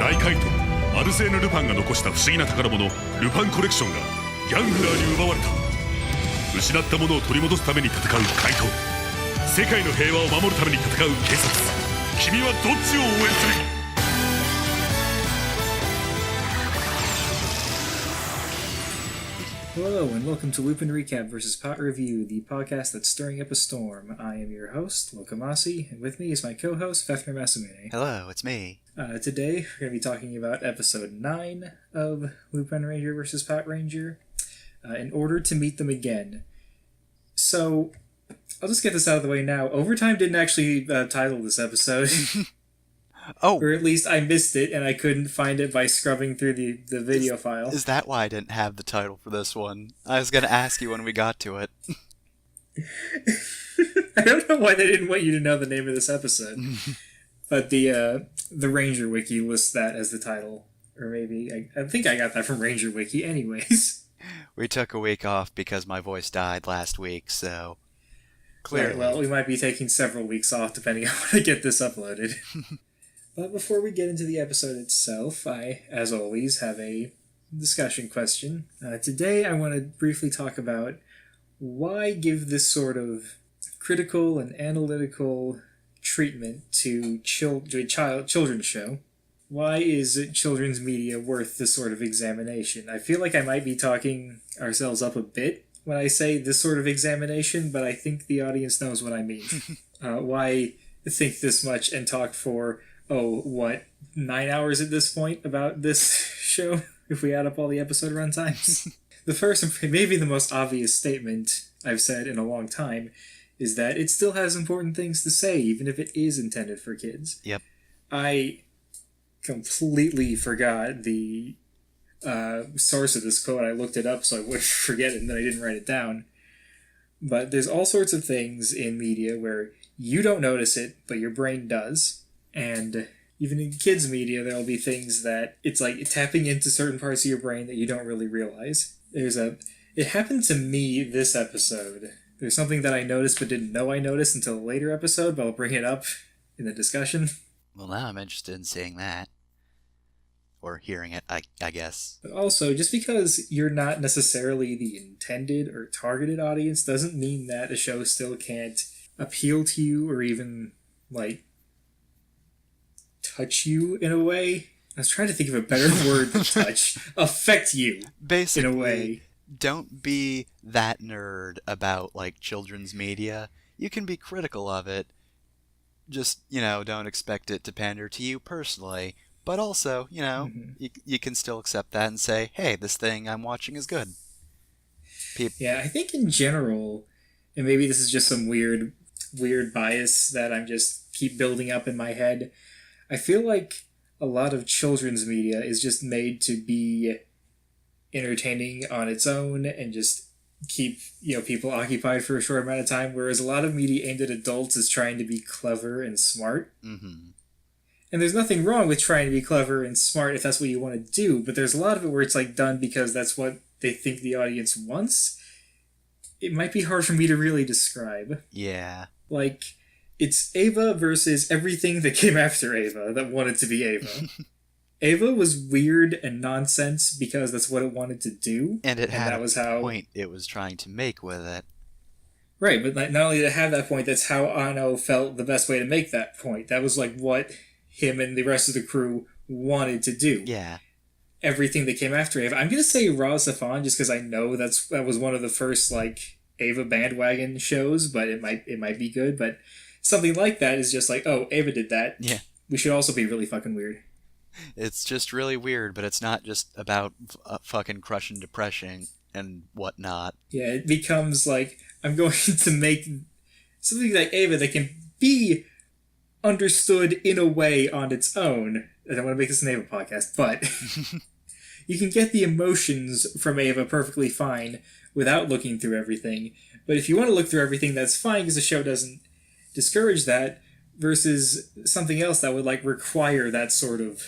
大怪盗アルセーヌ・ルパンが残した不思議な宝物ルパンコレクションがギャングラーに奪われた。失ったものを取り戻すために戦う怪盗、世界の平和を守るために戦う警察、君はどっちを応援する？Hello and welcome to LupinRecap VS PatReview, the podcast that's stirring up a storm. I am your host, Lokomasi, and with me is my co-host, Fefner Masamune. Hello, it's me. Today, we're going to be talking about episode 9 of Lupin Ranger vs. Pat Ranger, In Order to Meet Them Again. So, I'll just get this out of the way now. Overtime didn't actually title this episode. Oh. Or at least I missed it, and I couldn't find it by scrubbing through the video file. Is that why I didn't have the title for this one? I was going to ask you when we got to it. I don't know why they didn't want you to know the name of this episode. But the Ranger Wiki lists that as the title. Or maybe, I think I got that from Ranger Wiki anyways. We took a week off because my voice died last week, so clearly. Right, well, we might be taking several weeks off depending on when I get this uploaded. But before we get into the episode itself, I, as always, have a discussion question. Today I want to briefly talk about why give this sort of critical and analytical treatment to children's show. Why is children's media worth this sort of examination? I feel like I might be talking ourselves up a bit when I say this sort of examination, but I think the audience knows what I mean. Why think this much and talk for 9 hours at this point about this show, if we add up all the episode runtimes? The first and maybe the most obvious statement I've said in a long time is that it still has important things to say, even if it is intended for kids. Yep. I completely forgot the source of this quote. I looked it up so I wouldn't forget it, and then I didn't write it down. But there's all sorts of things in media where you don't notice it, but your brain does. And even in kids' media, there'll be things that it's like tapping into certain parts of your brain that you don't really realize. It happened to me this episode. There's something that I noticed but didn't know I noticed until a later episode, but I'll bring it up in the discussion. Well, now I'm interested in seeing that. Or hearing it, I guess. But also, just because you're not necessarily the intended or targeted audience doesn't mean that a show still can't appeal to you or even, touch you in a way. I was trying to think of a better word than touch. Affect you, basically, in a way. Don't be that nerd about, children's media. You can be critical of it. Just, don't expect it to pander to you personally. But also, you can still accept that and say, hey, this thing I'm watching is good. Yeah, I think in general, and maybe this is just some weird bias that I'm just keep building up in my head, I feel like a lot of children's media is just made to be entertaining on its own and just keep, people occupied for a short amount of time, whereas a lot of media aimed at adults is trying to be clever and smart. Mm-hmm. And there's nothing wrong with trying to be clever and smart if that's what you want to do, but there's a lot of it where it's done because that's what they think the audience wants. It might be hard for me to really describe. Yeah. It's Ava versus everything that came after Ava that wanted to be Ava. Ava was weird and nonsense because that's what it wanted to do. And had a point it was trying to make with it. Right, but not only to have that point, that's how Anno felt the best way to make that point. That was what him and the rest of the crew wanted to do. Yeah. Everything that came after Ava. I'm going to say Ra Safan just because I know that was one of the first, Ava bandwagon shows, but it might be good, but something like that is just Ava did that. Yeah. We should also be really fucking weird. It's just really weird, but it's not just about fucking crushing depression and whatnot. Yeah, it becomes I'm going to make something like Ava that can be understood in a way on its own. I don't want to make this an Ava podcast, but you can get the emotions from Ava perfectly fine without looking through everything. But if you want to look through everything, that's fine because the show doesn't discourage that, versus something else that would require that sort of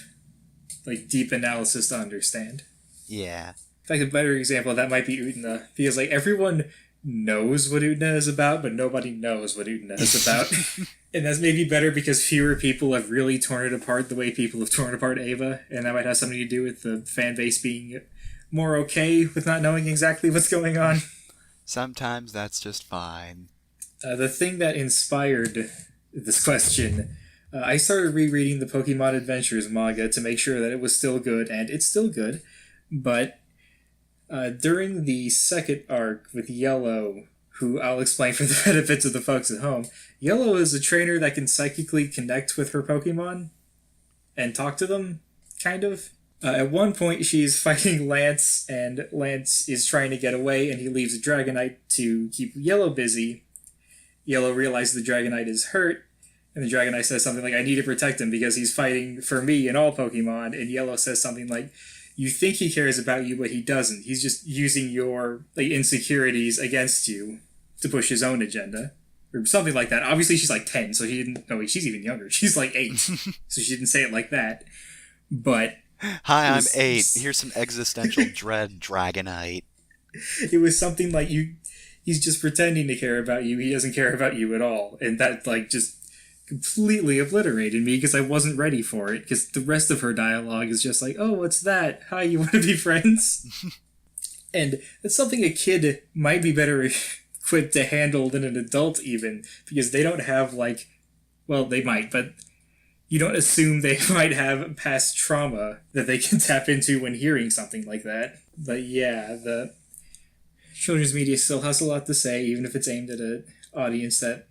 deep analysis to understand. Yeah. In fact, a better example of that might be Utena, because everyone knows what Utena is about, but nobody knows what Utena is about. And that's maybe better because fewer people have really torn it apart the way people have torn apart Ava, and that might have something to do with the fan base being more okay with not knowing exactly what's going on. Sometimes that's just fine. The thing that inspired this question, I started rereading the Pokemon Adventures manga to make sure that it was still good, and it's still good, but during the second arc with Yellow, who I'll explain for the benefits of the folks at home, Yellow is a trainer that can psychically connect with her Pokemon and talk to them, kind of. At one point, she's fighting Lance, and Lance is trying to get away, and he leaves a Dragonite to keep Yellow busy. Yellow realizes the Dragonite is hurt, and the Dragonite says something like, I need to protect him because he's fighting for me and all Pokemon, and Yellow says something like, you think he cares about you, but he doesn't. He's just using your insecurities against you to push his own agenda. Or something like that. Obviously, she's like 10, so she didn't... No, she's even younger. She's like 8, so she didn't say it like that. But... Hi, I'm 8. Here's some existential dread, Dragonite. It was something like, he's just pretending to care about you. He doesn't care about you at all. And that, just completely obliterated me because I wasn't ready for it. Because the rest of her dialogue is just like, oh, what's that? Hi, you want to be friends? And that's something a kid might be better equipped to handle than an adult even. Because they don't have, well, they might, but you don't assume they might have past trauma that they can tap into when hearing something like that. But yeah, the children's media still has a lot to say, even if it's aimed at an audience that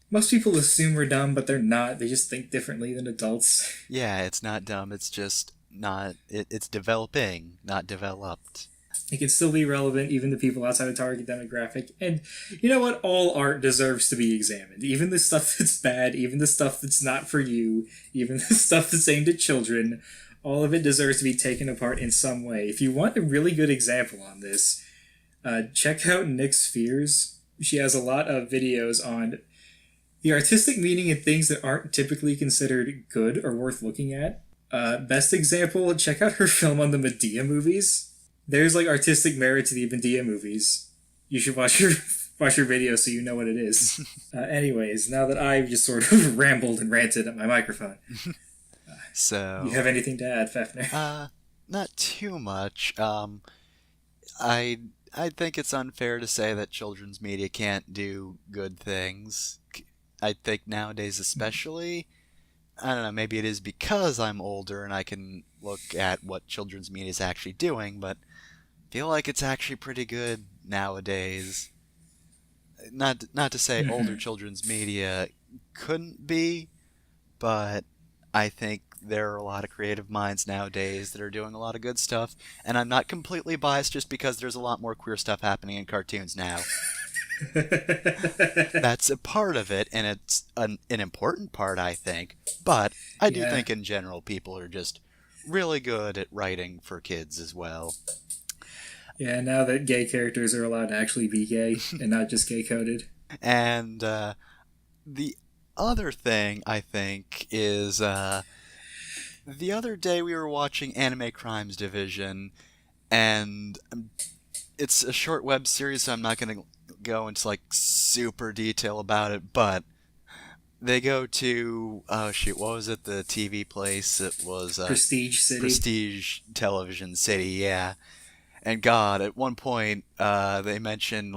most people assume are dumb, but they're not. They just think differently than adults. Yeah, it's not dumb. It's just not... It's developing, not developed. It can still be relevant even to people outside the target demographic. And you know what? All art deserves to be examined. Even the stuff that's bad, even the stuff that's not for you, even the stuff that's aimed at children, all of it deserves to be taken apart in some way. If you want a really good example on this, check out Nick's Fears. She has a lot of videos on the artistic meaning in things that aren't typically considered good or worth looking at. Best example, check out her film on the Medea movies. There's artistic merit to the Medea movies. You should watch your video so you know what it is. Anyways, now that I've just sort of rambled and ranted at my microphone. So... You have anything to add, Fefner? Not too much. I think it's unfair to say that children's media can't do good things. I think nowadays especially, I don't know, maybe it is because I'm older and I can look at what children's media is actually doing, but I feel like it's actually pretty good nowadays. Not to say older children's media couldn't be, but I think there are a lot of creative minds nowadays that are doing a lot of good stuff, and I'm not completely biased just because there's a lot more queer stuff happening in cartoons now. That's a part of it, and it's an important part, I think. But I do think in general people are just really good at writing for kids as well. Yeah, now that gay characters are allowed to actually be gay and not just gay-coded. And the other thing, I think, is the other day we were watching Anime Crimes Division, and it's a short web series, so I'm not going to go into super detail about it, but they go to, oh shoot, what was it, the TV place? It was Prestige City. Prestige Television City, yeah. And God, at one point they mentioned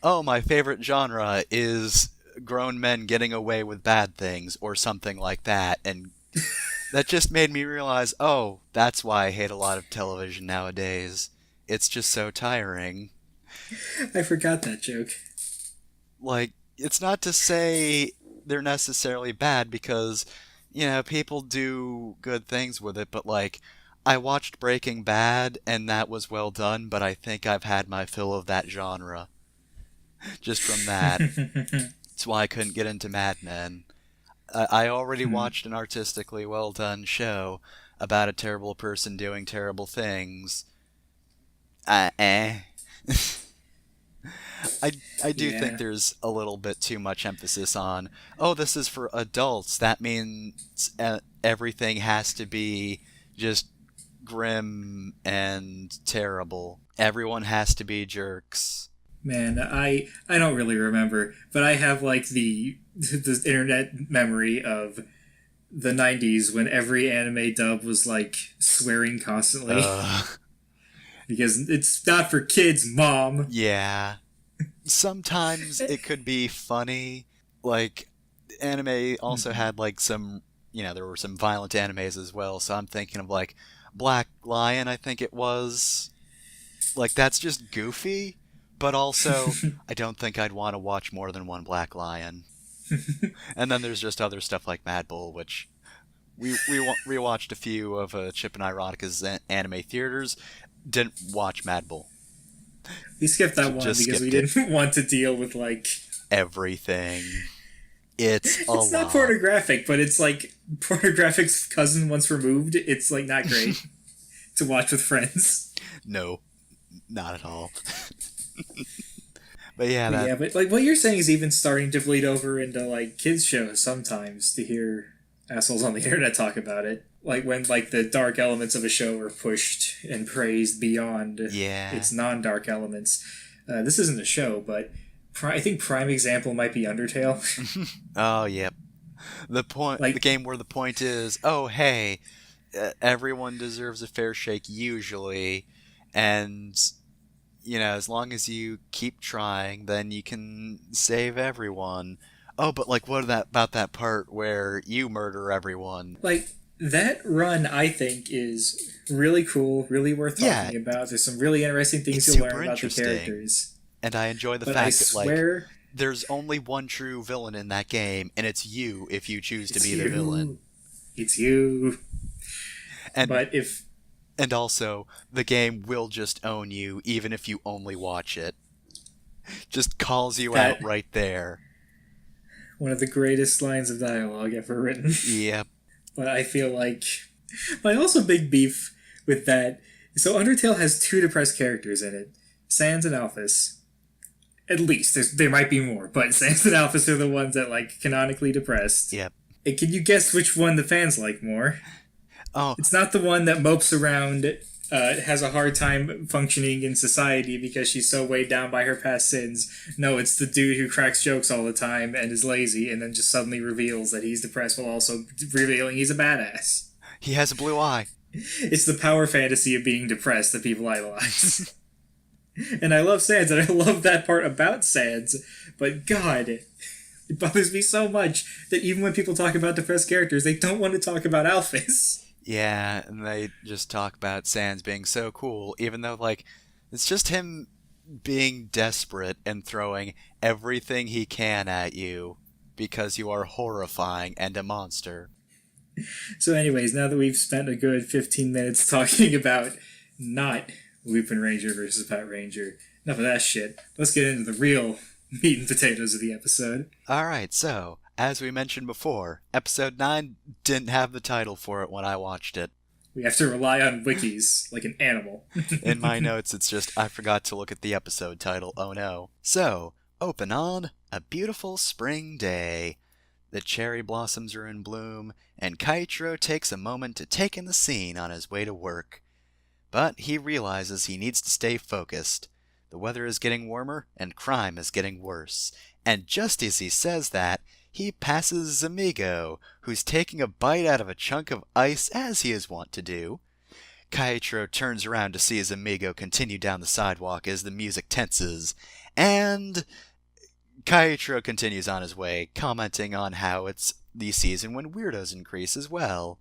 oh, my favorite genre is grown men getting away with bad things or something like that, and that just made me realize, oh, that's why I hate a lot of television nowadays. It's just so tiring. I forgot that joke. It's not to say they're necessarily bad because, people do good things with it, but I watched Breaking Bad and that was well done, but I think I've had my fill of that genre. Just from that. That's why I couldn't get into Mad Men. I already watched an artistically well done show about a terrible person doing terrible things. I do think there's a little bit too much emphasis on, oh, this is for adults. That means everything has to be just grim and terrible. Everyone has to be jerks. Man, I don't really remember, but I have like the internet memory of the 90s when every anime dub was like swearing constantly because it's not for kids, mom. Yeah. Sometimes it could be funny. Like, anime also had like some, there were some violent animes as well. So I'm thinking of like Black Lion, I think it was. Like, that's just goofy, but also I don't think I'd want to watch more than one Black Lion. And then there's just other stuff like Mad Bull, which we watched a few of Chip and Ironica's anime theaters. Didn't watch Mad Bull. We skipped that one because we didn't want to deal with like everything. It's not lot. Pornographic, but it's like pornographic's cousin once removed. It's like not great to watch with friends. No, not at all. But yeah, but like what you're saying is even starting to bleed over into like kids shows sometimes to hear assholes on the internet talk about it. Like when like the dark elements of a show are pushed and praised beyond its non-dark elements. This isn't a show, but I think prime example might be Undertale. Oh, yep. The game where the point is, oh, hey, everyone deserves a fair shake usually, and, as long as you keep trying, then you can save everyone. Oh, but, like, what about that part where you murder everyone? Like, that run, I think, is really cool, really worth talking about. There's some really interesting things you'll learn about the characters. And I enjoy the fact that, like, there's only one true villain in that game, and it's you if you choose to be the villain. It's you. And also, the game will just own you, even if you only watch it. Just calls you out right there. One of the greatest lines of dialogue ever written. Yep. But I feel like my also big beef with that. So Undertale has two depressed characters in it, Sans and Alphys. At least there might be more, but Sans and Alphys are the ones that like canonically depressed. Yep. And can you guess which one the fans like more? Oh, it's not the one that mopes around, has a hard time functioning in society because she's so weighed down by her past sins. No, it's the dude who cracks jokes all the time and is lazy and then just suddenly reveals that he's depressed while also revealing he's a badass. He has a blue eye. It's the power fantasy of being depressed that people idolize. And I love Sans, and I love that part about Sans, but God, it bothers me so much that even when people talk about depressed characters, they don't want to talk about Alphys. Yeah, and they just talk about Sans being so cool, even though, like, it's just him being desperate and throwing everything he can at you because you are horrifying and a monster. So anyways, now that we've spent a good 15 minutes talking about not Lupin Ranger versus Pat Ranger, enough of that shit. Let's get into the real meat and potatoes of the episode. Alright, so, as we mentioned before, Episode 9 didn't have the title for it when I watched it. We have to rely on wikis, like an animal. In my notes, it's just, I forgot to look at the episode title, oh no. So, open on a beautiful spring day. The cherry blossoms are in bloom, and Kaichiro takes a moment to take in the scene on his way to work. But he realizes he needs to stay focused. The weather is getting warmer, and crime is getting worse. And just as he says that, he passes Zamigo, who's taking a bite out of a chunk of ice as he is wont to do. Kaichiro turns around to see his amigo continue down the sidewalk as the music tenses, and Kaichiro continues on his way, commenting on how it's the season when weirdos increase as well.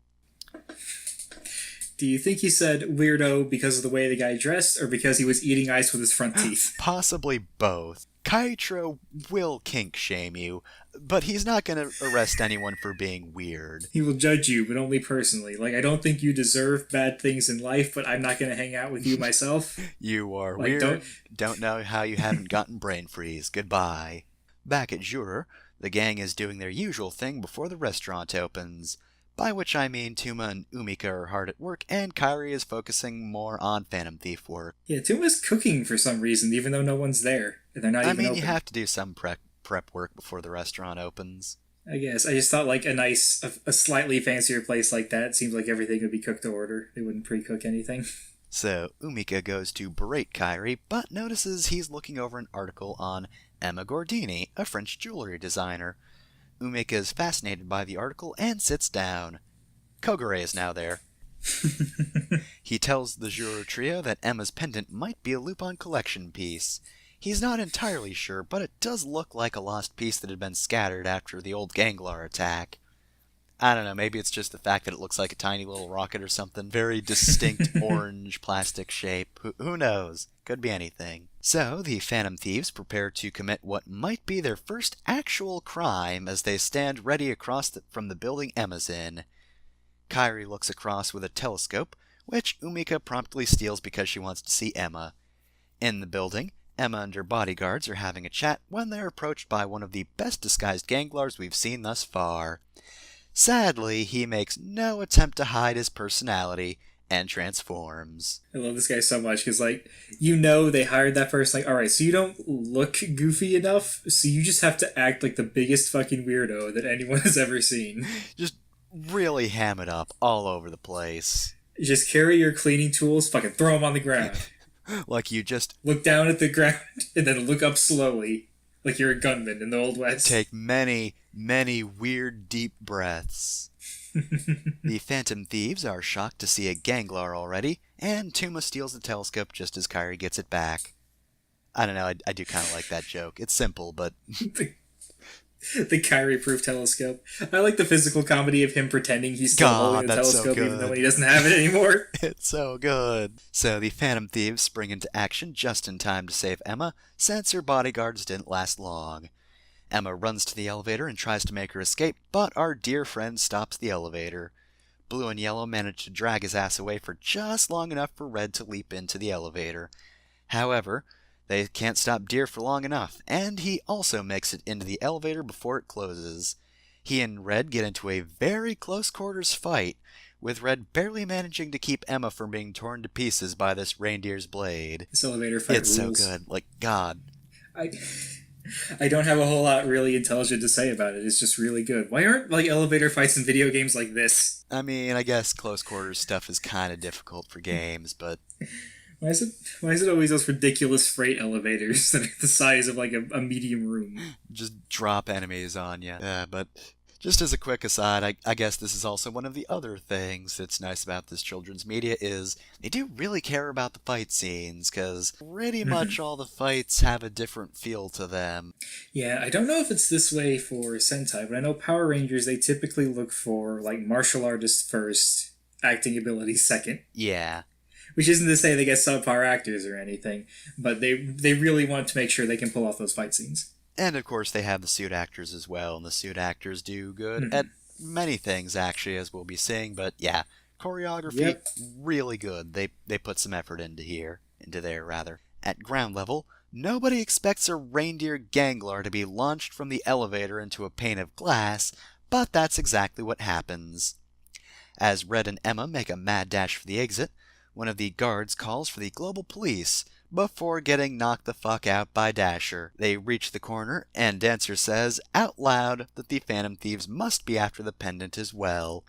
Do you think he said weirdo because of the way the guy dressed, or because he was eating ice with his front teeth? Possibly both. Kaichiro will kink shame you, but he's not going to arrest anyone for being weird. He will judge you, but only personally. Like, I don't think you deserve bad things in life, but I'm not going to hang out with you myself. You are like, weird. Don't know how you haven't gotten brain freeze. Goodbye. Back at Jura, the gang is doing their usual thing before the restaurant opens. By which I mean Tuma and Umika are hard at work, and Kairi is focusing more on Phantom Thief work. Yeah, Tuma's cooking for some reason, even though no one's there. And they're not even open. You have to do some prep work before the restaurant opens. I guess. I just thought, like, a slightly fancier place like that, it seems like everything would be cooked to order. They wouldn't pre-cook anything. So Umika goes to berate Kairi, but notices he's looking over an article on Emma Gordini, a French jewelry designer. Umika is fascinated by the article and sits down. Kogure is now there. He tells the Juro trio that Emma's pendant might be a Lupin collection piece. He's not entirely sure, but it does look like a lost piece that had been scattered after the old Ganglar attack. I don't know, maybe it's just the fact that it looks like a tiny little rocket or something. Very distinct orange plastic shape. Who knows? Could be anything. So, the Phantom Thieves prepare to commit what might be their first actual crime as they stand ready across from the building Emma's in. Kairi looks across with a telescope, which Umika promptly steals because she wants to see Emma. In the building, Emma and her bodyguards are having a chat when they're approached by one of the best disguised Ganglars we've seen thus far. Sadly, he makes no attempt to hide his personality and transforms. I love this guy so much because, like, you know they hired that person. Like, alright, so you don't look goofy enough, so you just have to act like the biggest fucking weirdo that anyone has ever seen. Just really ham it up all over the place. Just carry your cleaning tools, fucking throw them on the ground. Like you just look down at the ground and then look up slowly, like you're a gunman in the Old West. Take many, many weird deep breaths. The Phantom Thieves are shocked to see a Ganglar already, and Tuma steals the telescope just as Kairi gets it back. I don't know, I do kind of like that joke. It's simple, but... The Kyrie-proof telescope. I like the physical comedy of him pretending he's still holding the telescope even though when he doesn't have it anymore. It's so good. So the Phantom Thieves spring into action just in time to save Emma, since her bodyguards didn't last long. Emma runs to the elevator and tries to make her escape, but our dear friend stops the elevator. Blue and Yellow manage to drag his ass away for just long enough for Red to leap into the elevator. However, they can't stop Deer for long enough, and he also makes it into the elevator before it closes. He and Red get into a very close quarters fight, with Red barely managing to keep Emma from being torn to pieces by this reindeer's blade. This elevator fight It's rules. so good. Like, God. I don't have a whole lot really intelligent to say about it. It's just really good. Why aren't, like, elevator fights in video games like this? I mean, I guess close quarters stuff is kind of difficult for games, but... Why is it always those ridiculous freight elevators that are the size of, like, a medium room? Just drop enemies on you. Yeah, but just as a quick aside, I guess this is also one of the other things that's nice about this children's media is they do really care about the fight scenes, because pretty much all the fights have a different feel to them. Yeah, I don't know if it's this way for Sentai, but I know Power Rangers, they typically look for, like, martial artists first, acting abilities second. Yeah. Which isn't to say they get subpar actors or anything, but they really want to make sure they can pull off those fight scenes. And of course they have the suit actors as well, and the suit actors do good at many things actually, as we'll be seeing, but yeah, choreography, really good. They put some effort into there. At ground level, nobody expects a reindeer Ganglar to be launched from the elevator into a pane of glass, but that's exactly what happens. As Red and Emma make a mad dash for the exit, one of the guards calls for the global police before getting knocked the fuck out by Dasher. They reach the corner, and Dancer says out loud that the Phantom Thieves must be after the pendant as well.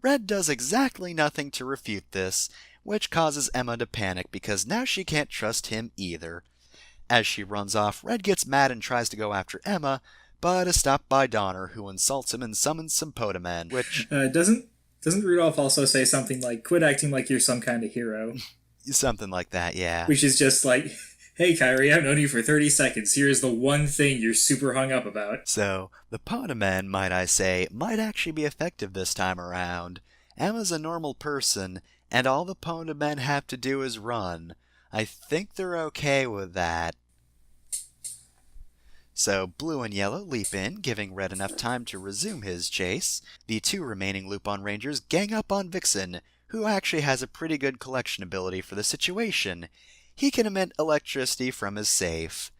Red does exactly nothing to refute this, which causes Emma to panic because now she can't trust him either. As she runs off, Red gets mad and tries to go after Emma, but is stopped by Donner, who insults him and summons some Podamen, which... Doesn't Rudolph also say something like, quit acting like you're some kind of hero? Something like that, yeah. Which is just like, hey Kyrie, I've known you for 30 seconds. Here's the one thing you're super hung up about. So, the Podamen, might I say, might actually be effective this time around. Emma's a normal person, and all the Podamen have to do is run. I think they're okay with that. So Blue and Yellow leap in, giving Red enough time to resume his chase. The two remaining Lupin Rangers gang up on Vixen, who actually has a pretty good collection ability for the situation. He can emit electricity from his safe.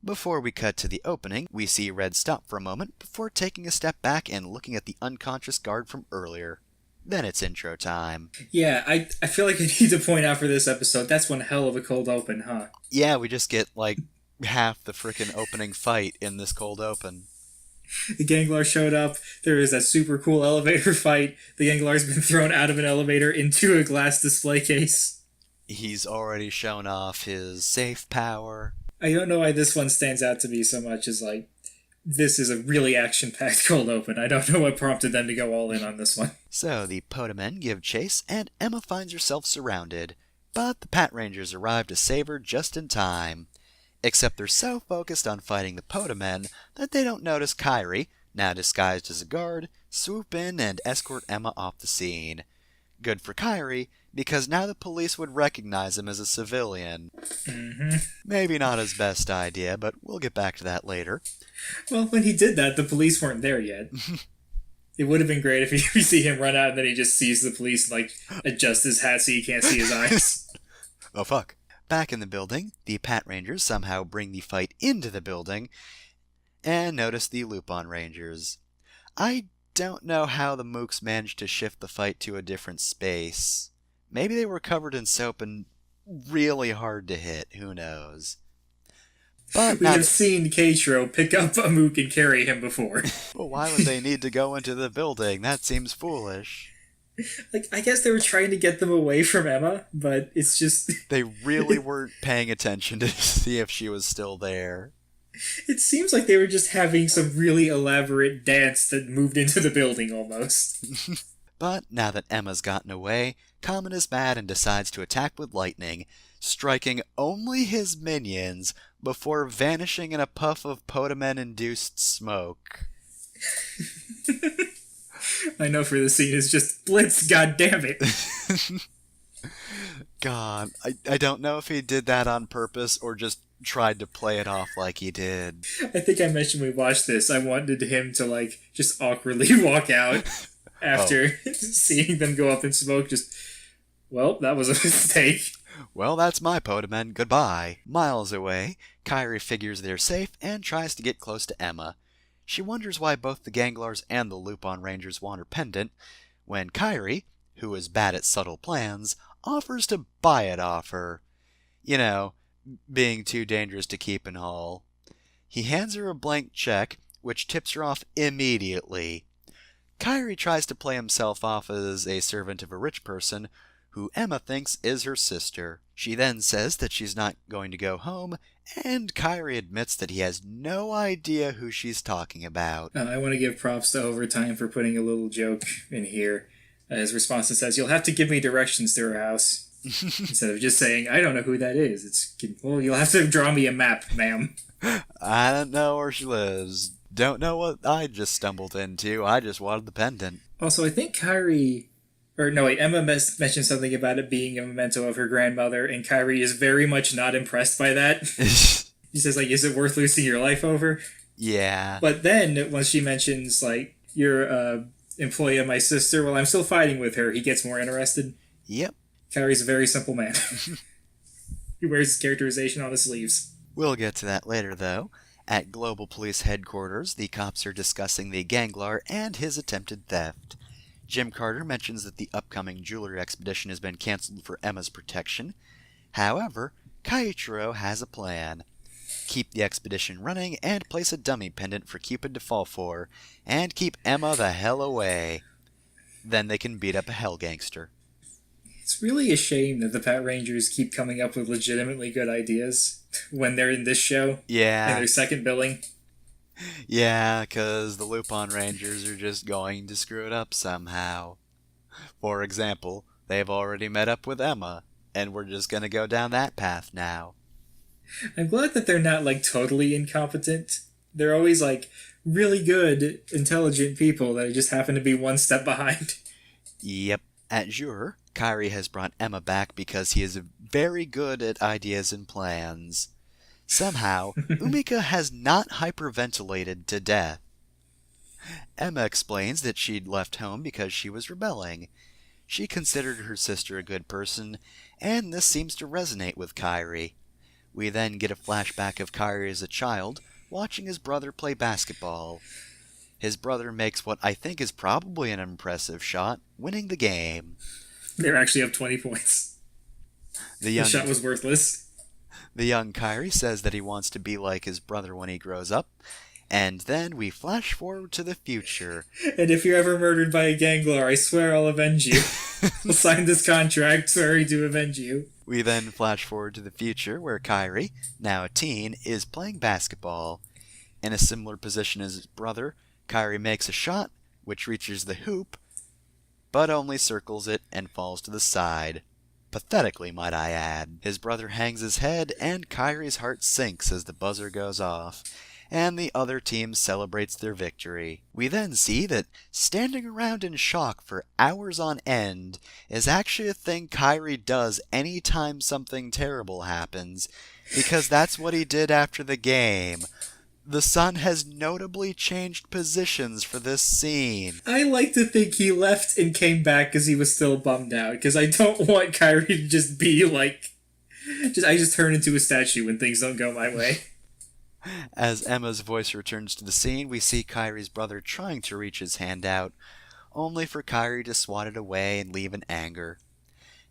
Before we cut to the opening, we see Red stop for a moment before taking a step back and looking at the unconscious guard from earlier. Then it's intro time. Yeah, I feel like I need to point out for this episode, that's one hell of a cold open, huh? Yeah, we just get, like, half the frickin' opening fight in this cold open. The Ganglar showed up, there is that super cool elevator fight, the Ganglar's been thrown out of an elevator into a glass display case. He's already shown off his safe power. I don't know why this one stands out to me so much as, like, this is a really action-packed cold open. I don't know what prompted them to go all in on this one. So the Podamen give chase, and Emma finds herself surrounded. But the Pat Rangers arrive to save her just in time. Except they're so focused on fighting the Podamen that they don't notice Kyrie, now disguised as a guard, swoop in and escort Emma off the scene. Good for Kyrie, because now the police would recognize him as a civilian. Maybe not his best idea, but we'll get back to that later. Well, when he did that, the police weren't there yet. It would have been great if you see him run out and then he just sees the police and, like, adjust his hat so you can't see his eyes. Oh, fuck. Back in the building, the Pat Rangers somehow bring the fight into the building and notice the Lupin Rangers. I don't know how the Mooks managed to shift the fight to a different space. Maybe they were covered in soap and really hard to hit, who knows. But we have seen Keitro pick up a Mook and carry him before. Well, why would they need to go into the building? That seems foolish. Like, I guess they were trying to get them away from Emma, but it's just... They really weren't paying attention to see if she was still there. It seems like they were just having some really elaborate dance that moved into the building, almost. But now that Emma's gotten away, Common is mad and decides to attack with lightning, striking only his minions before vanishing in a puff of Podamen-induced smoke. I know for the scene is just Blitz, goddammit. God, I don't know if he did that on purpose or just tried to play it off like he did. I think I mentioned we watched this. I wanted him to, like, just awkwardly walk out after seeing them go up in smoke. Just, well, that was a mistake. Well, that's my Podamen. Goodbye. Miles away, Kyrie figures they're safe and tries to get close to Emma. She wonders why both the Ganglars and the Lupin Rangers want her pendant, when Kyrie, who is bad at subtle plans, offers to buy it off her. You know, being too dangerous to keep and haul. He hands her a blank check, which tips her off immediately. Kyrie tries to play himself off as a servant of a rich person, who Emma thinks is her sister. She then says that she's not going to go home, and Kyrie admits that he has no idea who she's talking about. I want to give props to Overtime for putting a little joke in here. His response says, "You'll have to give me directions to her house." Instead of just saying, "I don't know who that is." It's, well, you'll have to draw me a map, ma'am. I don't know where she lives. Don't know what I just stumbled into. I just wanted the pendant. Also, I think Kyrie... Emma mentioned something about it being a memento of her grandmother, and Kyrie is very much not impressed by that. He says, like, is it worth losing your life over? Yeah. But then, once she mentions, like, you're an employee of my sister, well, I'm still fighting with her, he gets more interested. Yep. Kyrie's a very simple man. He wears his characterization on his sleeves. We'll get to that later, though. At Global Police Headquarters, the cops are discussing the Ganglar and his attempted theft. Jim Carter mentions that the upcoming jewelry expedition has been canceled for Emma's protection. However, Kaichiro has a plan. Keep the expedition running and place a dummy pendant for Cupid to fall for, and keep Emma the hell away. Then they can beat up a hell gangster. It's really a shame that the Pat Rangers keep coming up with legitimately good ideas when they're in this show. Yeah. In their second billing. Yeah, because the Lupin Rangers are just going to screw it up somehow. For example, they've already met up with Emma, and we're just going to go down that path now. I'm glad that they're not, like, totally incompetent. They're always, like, really good, intelligent people that just happen to be one step behind. Yep. At Jure, Kyrie has brought Emma back because he is very good at ideas and plans. Somehow, Umika has not hyperventilated to death. Emma explains that she'd left home because she was rebelling. She considered her sister a good person, and this seems to resonate with Kyrie. We then get a flashback of Kyrie as a child, watching his brother play basketball. His brother makes what I think is probably an impressive shot, winning the game. They're actually up 20 points. The shot was worthless. The young Kyrie says that he wants to be like his brother when he grows up, and then we flash forward to the future. And if you're ever murdered by a Ganglar, I swear I'll avenge you. I'll sign this contract swearing to avenge you. We then flash forward to the future where Kairi, now a teen, is playing basketball. In a similar position as his brother, Kairi makes a shot, which reaches the hoop, but only circles it and falls to the side. Pathetically, might I add. His brother hangs his head, and Kairi's heart sinks as the buzzer goes off, and the other team celebrates their victory. We then see that standing around in shock for hours on end is actually a thing Kairi does anytime something terrible happens, because that's what he did after the game. The sun has notably changed positions for this scene. I like to think he left and came back because he was still bummed out, because I don't want Kyrie to just be like... I just turn into a statue when things don't go my way. As Emma's voice returns to the scene, we see Kairi's brother trying to reach his hand out, only for Kairi to swat it away and leave in anger.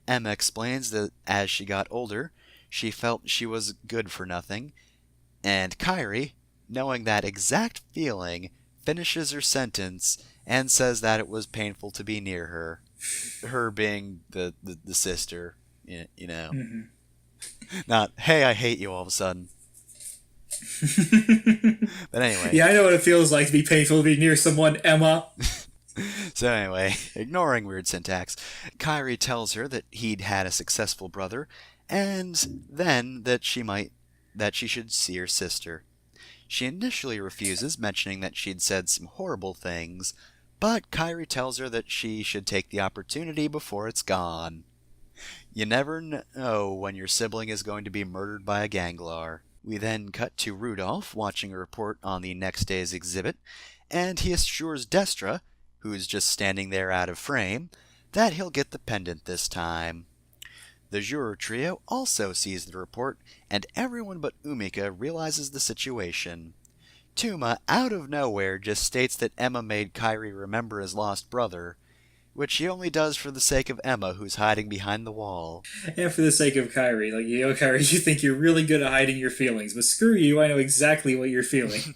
Emma explains that as she got older, she felt she was good for nothing, and Kairi, knowing that exact feeling, finishes her sentence and says that it was painful to be near her. Her being the sister, you know. Mm-hmm. Not, hey, I hate you all of a sudden. But anyway. Yeah, I know what it feels like to be painful to be near someone, Emma. So anyway, ignoring weird syntax, Kairi tells her that he'd had a successful brother, and then that she should see her sister. She initially refuses, mentioning that she'd said some horrible things, but Kairi tells her that she should take the opportunity before it's gone. You never know when your sibling is going to be murdered by a ganglar. We then cut to Rudolph watching a report on the next day's exhibit, and he assures Destra, who's just standing there out of frame, that he'll get the pendant this time. The juror trio also sees the report, and everyone but Umika realizes the situation. Tuma, out of nowhere, just states that Emma made Kairi remember his lost brother, which he only does for the sake of Emma, who's hiding behind the wall. And for the sake of Kairi. Like, Kairi, you think you're really good at hiding your feelings, but screw you, I know exactly what you're feeling.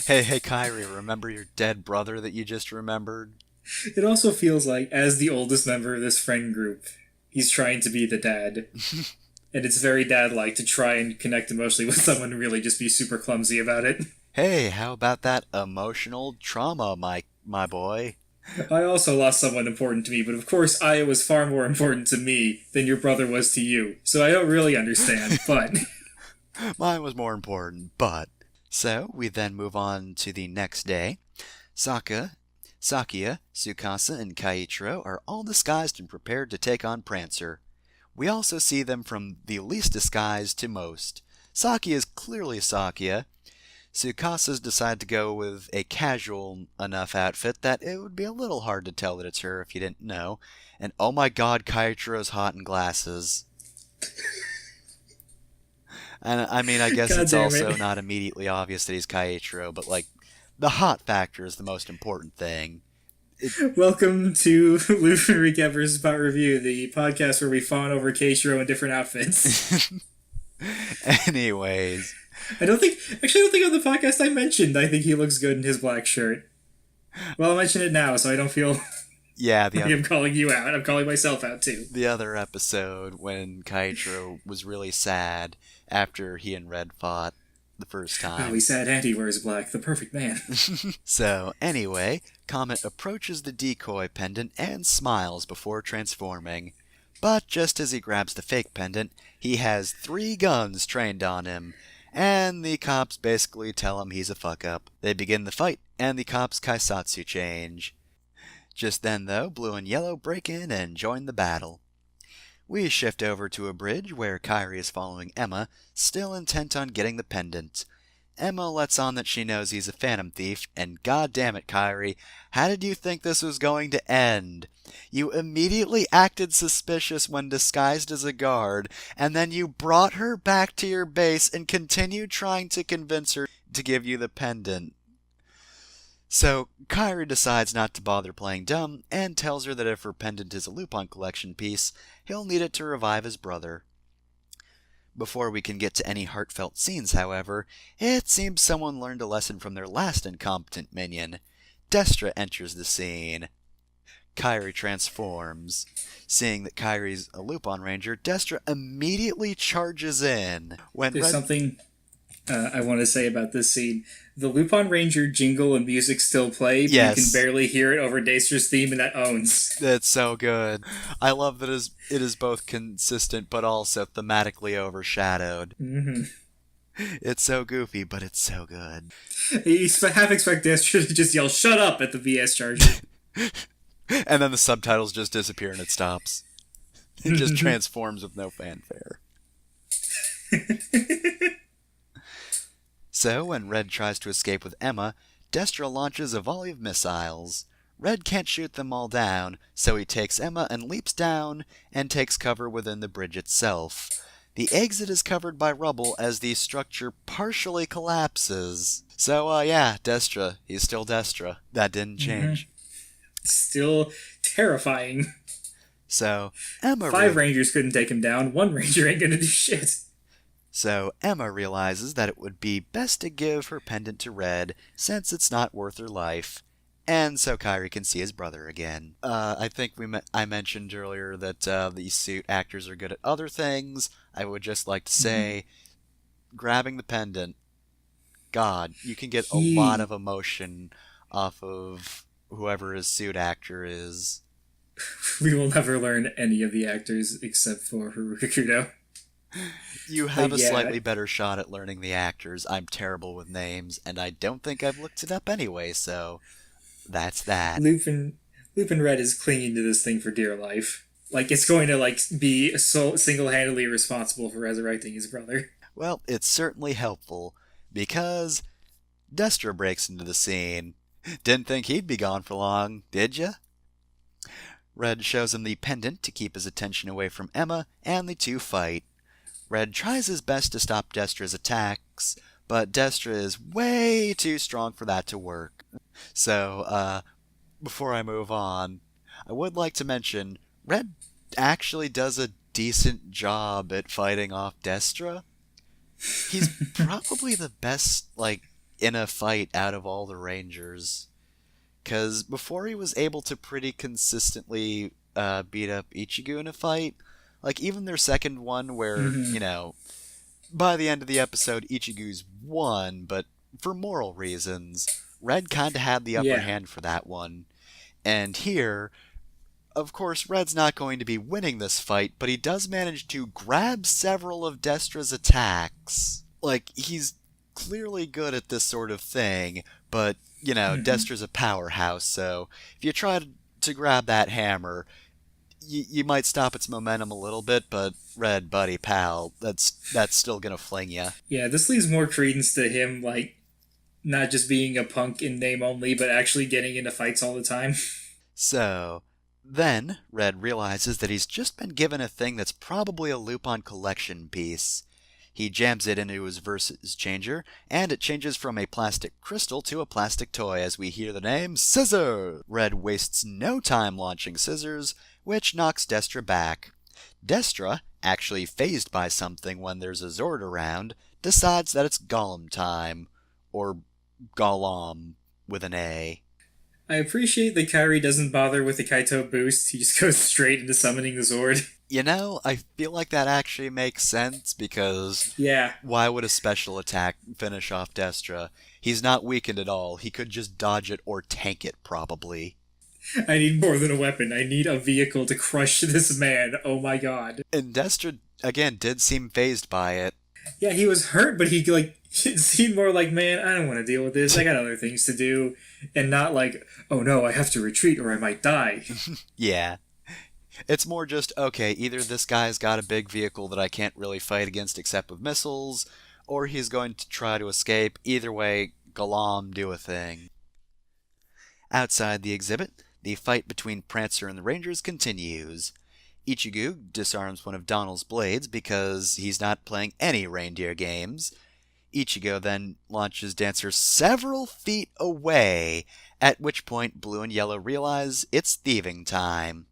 Hey, Kairi, remember your dead brother that you just remembered? It also feels like, as the oldest member of this friend group, he's trying to be the dad. And it's very dad-like to try and connect emotionally with someone and really just be super clumsy about it. Hey, how about that emotional trauma, my boy? I also lost someone important to me, but of course Aya was far more important to me than your brother was to you. So I don't really understand, but... Mine was more important, but... So, we then move on to the next day. Sakia, Tsukasa, and Kaichiro are all disguised and prepared to take on Prancer. We also see them from the least disguised to most. Sakia is clearly Sakia. Tsukasa's decided to go with a casual enough outfit that it would be a little hard to tell that it's her if you didn't know. And oh my god, Kaichiro's hot in glasses. And I mean, I guess it's also not immediately obvious that he's Kaichiro, but like, the hot factor is the most important thing. Welcome to LupinRecap VS PatReview, the podcast where we fawn over Keiichiro in different outfits. Anyways. I don't think on the podcast I mentioned I think he looks good in his black shirt. Well, I'll mention it now so I don't feel like I'm calling you out. I'm calling myself out too. The other episode when Kaichiro was really sad after he and Red fought the first time. Oh, he's sad and he wears black. The perfect man. So, anyway, Comet approaches the decoy pendant and smiles before transforming. But just as he grabs the fake pendant, he has 3 guns trained on him, and the cops basically tell him he's a fuck-up. They begin the fight, and the cops' kaisatsu change. Just then, though, Blue and Yellow break in and join the battle. We shift over to a bridge where Kairi is following Emma, still intent on getting the pendant. Emma lets on that she knows he's a phantom thief, and goddammit, Kairi, how did you think this was going to end? You immediately acted suspicious when disguised as a guard, and then you brought her back to your base and continued trying to convince her to give you the pendant. So, Kairi decides not to bother playing dumb, and tells her that if her pendant is a Lupin collection piece, he'll need it to revive his brother. Before we can get to any heartfelt scenes, however, it seems someone learned a lesson from their last incompetent minion. Destra enters the scene. Kairi transforms. Seeing that Kairi's a Lupin Ranger, Destra immediately charges in. There's something I want to say about this scene. The Lupin Ranger jingle and music still play, but yes. You can barely hear it over Daestra's theme, and that owns. That's so good. I love that it is both consistent, but also thematically overshadowed. Mm-hmm. It's so goofy, but it's so good. You half expect Destra to just yell, "Shut up!" at the VS charger. And then the subtitles just disappear and it stops. It just transforms with no fanfare. So, when Red tries to escape with Emma, Destra launches a volley of missiles. Red can't shoot them all down, so he takes Emma and leaps down and takes cover within the bridge itself. The exit is covered by rubble as the structure partially collapses. So, yeah, Destra. He's still Destra. That didn't change. Mm-hmm. Still terrifying. So, Emma... 5 Rangers couldn't take him down. 1 Ranger ain't gonna do shit. So, Emma realizes that it would be best to give her pendant to Red, since it's not worth her life. And so Kairi can see his brother again. I think I mentioned earlier that these suit actors are good at other things. I would just like to say, grabbing the pendant, God, you can get a lot of emotion off of whoever his suit actor is. We will never learn any of the actors except for Harukudo. You have a slightly better shot at learning the actors. I'm terrible with names, and I don't think I've looked it up anyway, so that's that. Lupin Red is clinging to this thing for dear life. Like, it's going to, be single-handedly responsible for resurrecting his brother. Well, it's certainly helpful, because Destra breaks into the scene. Didn't think he'd be gone for long, did ya? Red shows him the pendant to keep his attention away from Emma, and the two fight. Red tries his best to stop Destra's attacks, but Destra is way too strong for that to work. So, before I move on, I would like to mention, Red actually does a decent job at fighting off Destra. He's probably the best, in a fight out of all the Rangers. Because before he was able to pretty consistently beat up Ichigo in a fight, even their second one where, by the end of the episode, Ichigo's won, but for moral reasons, Red kind of had the upper hand for that one. And here, of course, Red's not going to be winning this fight, but he does manage to grab several of Destra's attacks. He's clearly good at this sort of thing, but, Destra's a powerhouse, so if you try to grab that hammer, you might stop its momentum a little bit, but Red, buddy, pal, that's still gonna fling ya. Yeah, this leaves more credence to him, not just being a punk in name only, but actually getting into fights all the time. So, then, Red realizes that he's just been given a thing that's probably a Lupin collection piece. He jams it into his Versus changer, and it changes from a plastic crystal to a plastic toy as we hear the name Scissor! Red wastes no time launching Scissors, which knocks Destra back. Destra, actually fazed by something when there's a Zord around, decides that it's Golem time. Or Golem, with an A. I appreciate that Kairi doesn't bother with the Kaito boost, he just goes straight into summoning the Zord. I feel like that actually makes sense, because why would a special attack finish off Destra? He's not weakened at all, he could just dodge it or tank it, probably. I need more than a weapon, I need a vehicle to crush this man, oh my god. And Destra, again, did seem fazed by it. Yeah, he was hurt, but it seemed more man, I don't want to deal with this, I got other things to do, and not oh no, I have to retreat or I might die. Yeah. It's more just, okay, either this guy's got a big vehicle that I can't really fight against except with missiles, or he's going to try to escape. Either way, Golem, do a thing. Outside the exhibit, the fight between Prancer and the Rangers continues. Ichigo disarms one of Donald's blades because he's not playing any reindeer games. Ichigo then launches Dancer several feet away, at which point Blue and Yellow realize it's thieving time.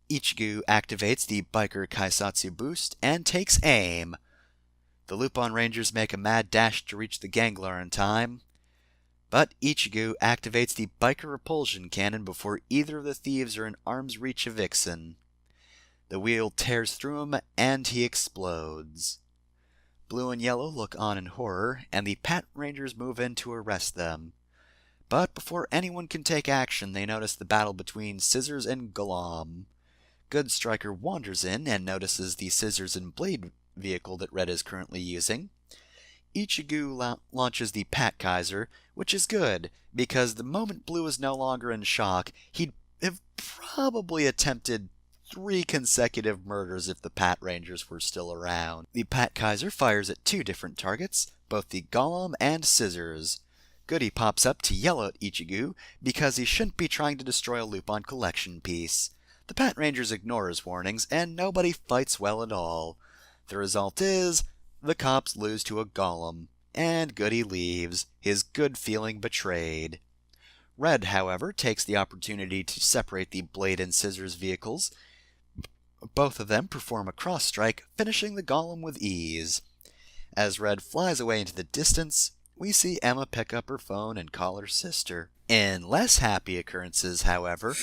Ichigo activates the Biker Kaisatsu boost and takes aim. The Lupin Rangers make a mad dash to reach the Gangler in time. But Ichigo activates the biker repulsion cannon before either of the thieves are in arm's reach of Vixen. The wheel tears through him, and he explodes. Blue and Yellow look on in horror, and the Pat Rangers move in to arrest them. But before anyone can take action, they notice the battle between Scissors and Golem. Good Striker wanders in and notices the Scissors and Blade vehicle that Red is currently using. Ichigo launches the Pat Kaiser, which is good, because the moment Blue is no longer in shock, he'd have probably attempted 3 consecutive murders if the Pat Rangers were still around. The Pat Kaiser fires at 2 different targets, both the Golem and Scissors. Goody pops up to yell at Ichigo because he shouldn't be trying to destroy a Lupin collection piece. The Pat Rangers ignore his warnings, and nobody fights well at all. The result is, the cops lose to a Golem, and Goody leaves, his good feeling betrayed. Red, however, takes the opportunity to separate the Blade and Scissors vehicles. Both of them perform a cross-strike, finishing the Golem with ease. As Red flies away into the distance, we see Emma pick up her phone and call her sister. In less happy occurrences, however,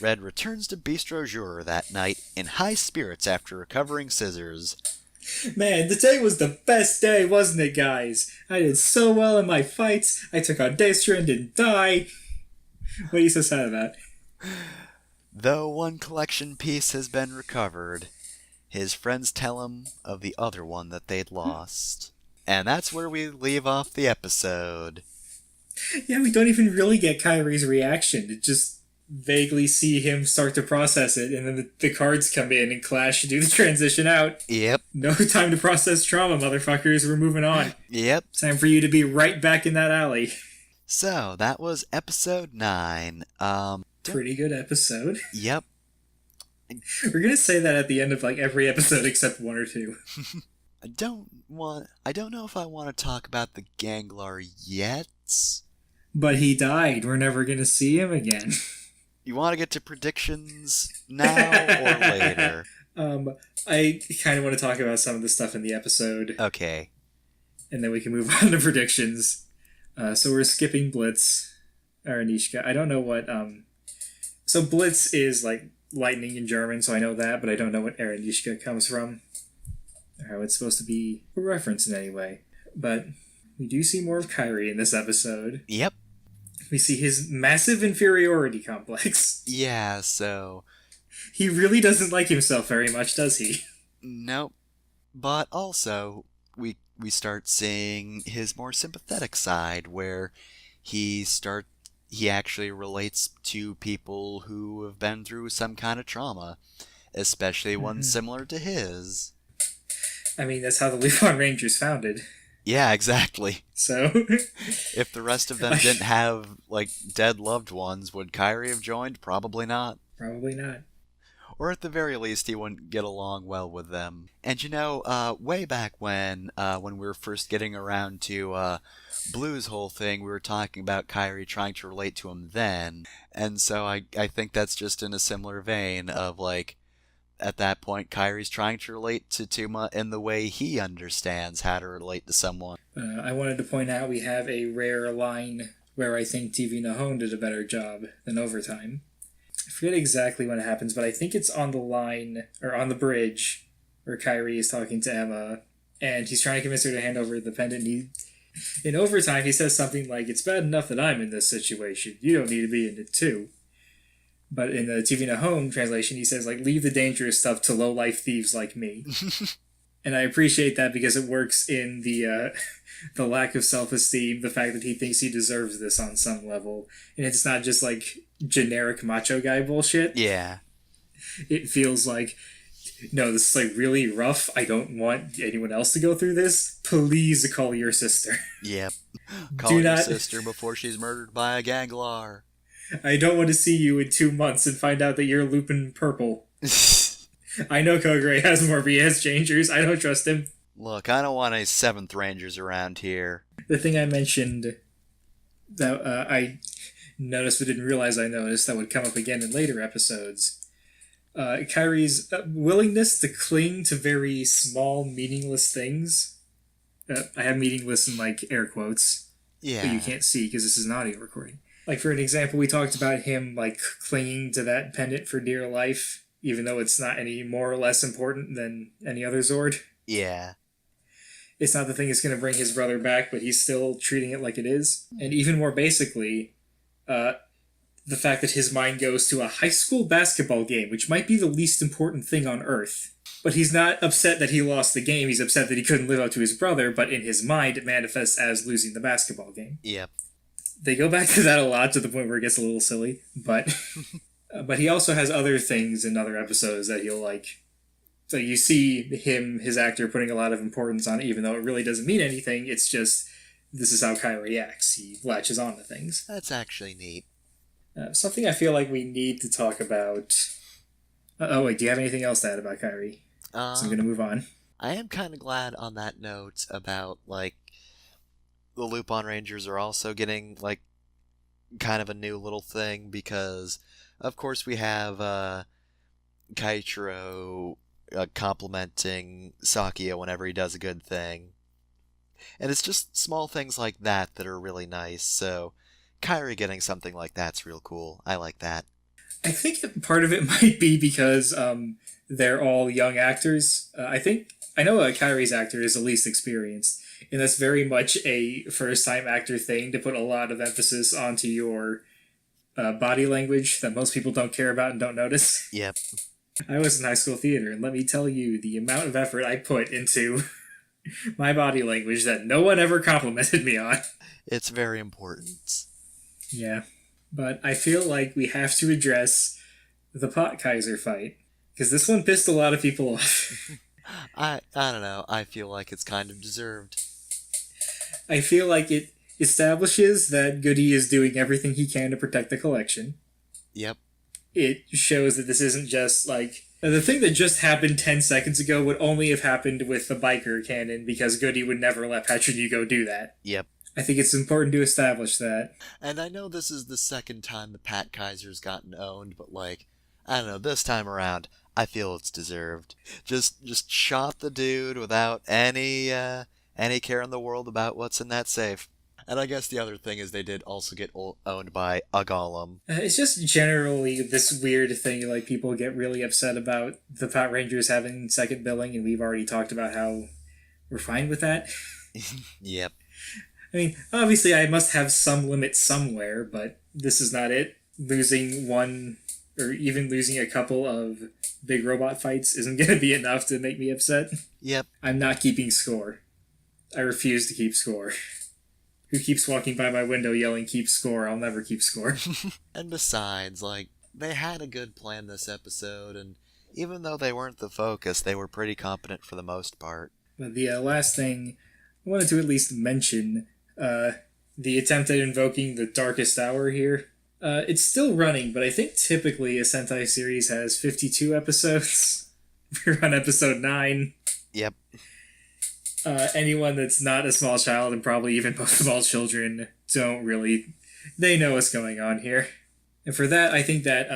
Red returns to Bistro Jour that night in high spirits after recovering Scissors. Man, today was the best day, wasn't it, guys? I did so well in my fights. I took out Daystra and didn't die. What are you so sad about? Though one collection piece has been recovered, his friends tell him of the other one that they'd lost. And that's where we leave off the episode. Yeah, we don't even really get Kyrie's reaction. It just vaguely see him start to process it, and then the cards come in and clash to do the transition out. Yep. No time to process trauma, motherfuckers. We're moving on. Yep. Time for you to be right back in that alley. So, that was episode 9. Pretty good episode. Yep. We're gonna say that at the end of like every episode except 1 or 2. I don't know if I want to talk about the Ganglar yet. But he died. We're never gonna see him again. You want to get to predictions now or later? I kind of want to talk about some of the stuff in the episode. Okay. And then we can move on to predictions. So we're skipping Blitz, or Anishka. I don't know what, so Blitz is like lightning in German, so I know that, but I don't know what Aranishka comes from, or how it's supposed to be a reference in any way. But we do see more of Kyrie in this episode. Yep. We see his massive inferiority complex. Yeah, so... He really doesn't like himself very much, does he? Nope. But also, we start seeing his more sympathetic side, where he actually relates to people who have been through some kind of trauma, especially one similar to his. I mean, that's how the Lupin Rangers founded. Yeah, exactly. So... If the rest of them didn't have, like, dead loved ones, would Kyrie have joined? Probably not. Probably not. Or at the very least, he wouldn't get along well with them. And you know, way back when we were first getting around to Blue's whole thing, we were talking about Kyrie trying to relate to him then. And so I think that's just in a similar vein of, like, at that point, Kyrie's trying to relate to Tuma in the way he understands how to relate to someone. I wanted to point out we have a rare line where I think TV Nahon did a better job than Overtime. I forget exactly when it happens, but I think it's on the line, or on the bridge, where Kyrie is talking to Emma, and he's trying to convince her to hand over the pendant. In Overtime, he says something like, "It's bad enough that I'm in this situation. You don't need to be in it too." But in the TV Nahon translation, he says, like, "Leave the dangerous stuff to low-life thieves like me." And I appreciate that because it works in the lack of self-esteem, the fact that he thinks he deserves this on some level. And it's not just, like, generic macho guy bullshit. Yeah. It feels like, no, this is, like, really rough. I don't want anyone else to go through this. Please call your sister. Yep. Call your sister before she's murdered by a Ganglar. I don't want to see you in 2 months and find out that you're Lupin Purple. I know Kogre has more VS changers. I don't trust him. Look, I don't want any 7th Rangers around here. The thing I mentioned that I noticed but didn't realize I noticed that would come up again in later episodes. Kyrie's willingness to cling to very small, meaningless things. I have meaningless in, like, air quotes. Yeah. But you can't see because this is an audio recording. Like, for an example, we talked about him, like, clinging to that pendant for dear life, even though it's not any more or less important than any other Zord. Yeah. It's not the thing that's going to bring his brother back, but he's still treating it like it is. And even more basically, the fact that his mind goes to a high school basketball game, which might be the least important thing on Earth. But he's not upset that he lost the game, he's upset that he couldn't live up to his brother, but in his mind it manifests as losing the basketball game. Yep. They go back to that a lot to the point where it gets a little silly, but but he also has other things in other episodes that he'll like. So you see his actor, putting a lot of importance on it, even though it really doesn't mean anything. It's just, this is how Kyrie acts. He latches on to things. That's actually neat. Something I feel like we need to talk about... oh, wait, do you have anything else to add about Kyrie? So I'm going to move on. I am kind of glad on that note about, like, the Lupin Rangers are also getting, like, kind of a new little thing, because, of course, we have Kaichiro complimenting Sakia whenever he does a good thing. And it's just small things like that that are really nice, so Kyrie getting something like that's real cool. I like that. I think that part of it might be because they're all young actors. I know Kyrie's actor is the least experienced, and that's very much a first-time actor thing, to put a lot of emphasis onto your body language that most people don't care about and don't notice. Yep. I was in high school theater, and let me tell you the amount of effort I put into my body language that no one ever complimented me on. It's very important. Yeah. But I feel like we have to address the Pot Kaiser fight, because this one pissed a lot of people off. I don't know. I feel like it's kind of deserved. I feel like it establishes that Goody is doing everything he can to protect the collection. Yep. It shows that this isn't just like... The thing that just happened 10 seconds ago would only have happened with the biker cannon, because Goody would never let Patrick do that. Yep. I think it's important to establish that. And I know this is the second time the Pat Kaiser's gotten owned, but, like, I don't know, this time around, I feel it's deserved. Just shot the dude without any care in the world about what's in that safe. And I guess the other thing is they did also get owned by a golem. It's just generally this weird thing, like, people get really upset about the Pot Rangers having second billing, and we've already talked about how we're fine with that. Yep. I mean, obviously I must have some limit somewhere, but this is not it. Losing one, or even losing a couple of big robot fights isn't going to be enough to make me upset. Yep. I'm not keeping score. I refuse to keep score. Who keeps walking by my window yelling, "Keep score"? I'll never keep score. And besides, like, they had a good plan this episode, and even though they weren't the focus, they were pretty competent for the most part. But the last thing I wanted to at least mention, the attempt at invoking the Darkest Hour here. It's still running, but I think typically a Sentai series has 52 episodes. We're on episode 9. Yep. Anyone that's not a small child, and probably even most small children, they know what's going on here. And for that, I think that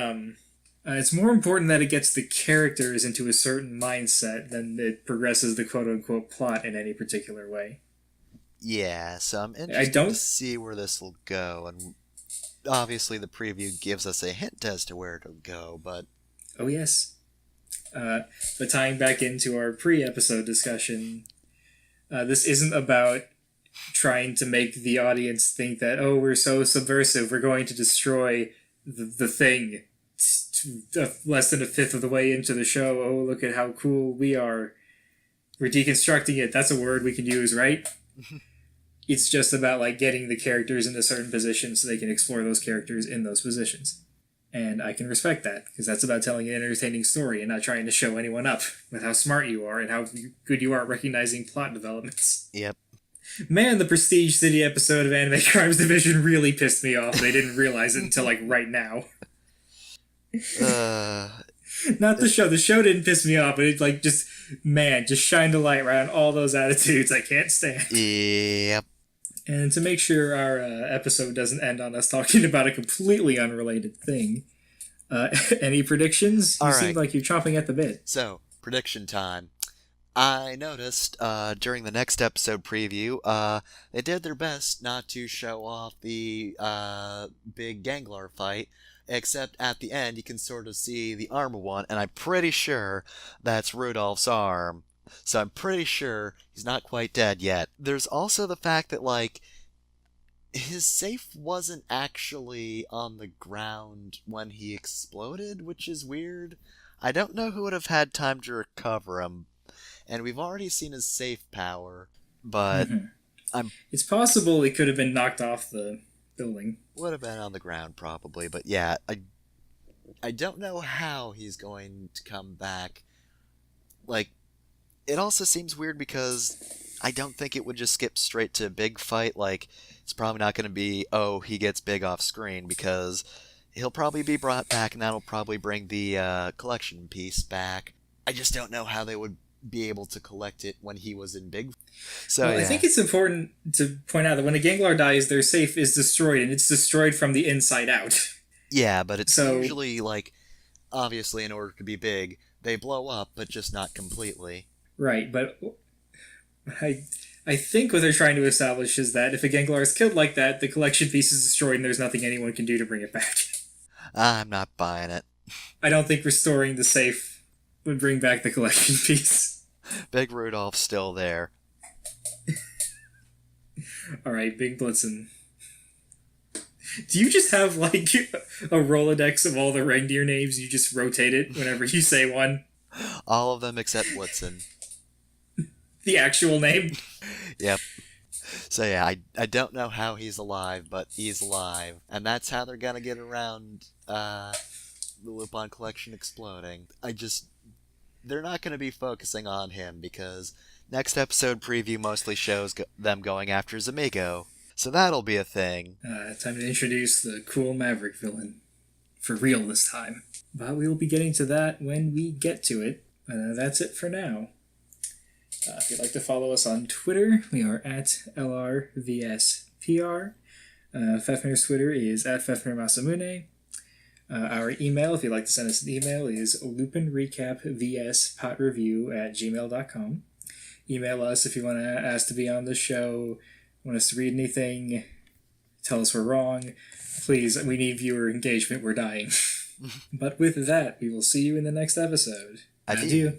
it's more important that it gets the characters into a certain mindset than it progresses the quote-unquote plot in any particular way. Yeah, so I'm interested to see where this will go, and obviously the preview gives us a hint as to where it'll go, but... Oh, yes. But tying back into our pre-episode discussion, this isn't about trying to make the audience think that, oh, we're so subversive, we're going to destroy the thing less than a fifth of the way into the show. Oh, look at how cool we are. We're deconstructing it. That's a word we can use, right? It's just about, like, getting the characters into certain positions so they can explore those characters in those positions. And I can respect that, because that's about telling an entertaining story and not trying to show anyone up with how smart you are and how good you are at recognizing plot developments. Yep. Man, the Prestige City episode of Anime Crimes Division really pissed me off. They didn't realize it until, like, right now. Not the show. The show didn't piss me off, but it, like, just shined a light right on all those attitudes I can't stand. Yep. And to make sure our episode doesn't end on us talking about a completely unrelated thing, any predictions? You seem like you're chomping at the bit. So, prediction time. I noticed during the next episode preview, they did their best not to show off the big Ganglar fight, except at the end you can sort of see the armor one, and I'm pretty sure that's Rudolph's arm. So I'm pretty sure he's not quite dead yet. There's also the fact that, like, his safe wasn't actually on the ground when he exploded, which is weird. I don't know who would have had time to recover him, and we've already seen his safe power, but It's possible it could have been knocked off the building. would have been on the ground probably. But yeah, I don't know how he's going to come back. Like, it also seems weird because I don't think it would just skip straight to a big fight. Like, it's probably not going to be, oh, he gets big off screen, because he'll probably be brought back, and that'll probably bring the collection piece back. I just don't know how they would be able to collect it when he was in big. So Well, yeah. I think it's important to point out that when a Ganglar dies, their safe is destroyed, and it's destroyed from the inside out. Yeah, but it's So- usually, like, obviously in order to be big, they blow up, but just not completely. Right, but I think what they're trying to establish is that if a Ganglar is killed like that, the collection piece is destroyed and there's nothing anyone can do to bring it back. I'm not buying it. I don't think restoring the safe would bring back the collection piece. Big Rudolph's still there. Alright, Big Blitzen. Do you just have, like, a Rolodex of all the reindeer names? You just rotate it whenever you say one? All of them except Blitzen. The actual name? Yep. So yeah, I don't know how he's alive, but he's alive. And that's how they're gonna get around the Lupin collection exploding. They're not gonna be focusing on him, because next episode preview mostly shows them going after Zamigo. So that'll be a thing. Time to introduce the cool Maverick villain. For real this time. But we'll be getting to that when we get to it. That's it for now. If you'd like to follow us on Twitter, we are at LRVSPR. Fefner's Twitter is at FefnerMasamune. Our email, if you'd like to send us an email, is LupinRecap VS PatReview@gmail.com. Email us if you want to ask to be on the show, want us to read anything, tell us we're wrong. Please, we need viewer engagement, we're dying. But with that, we will see you in the next episode. Adieu. Adieu.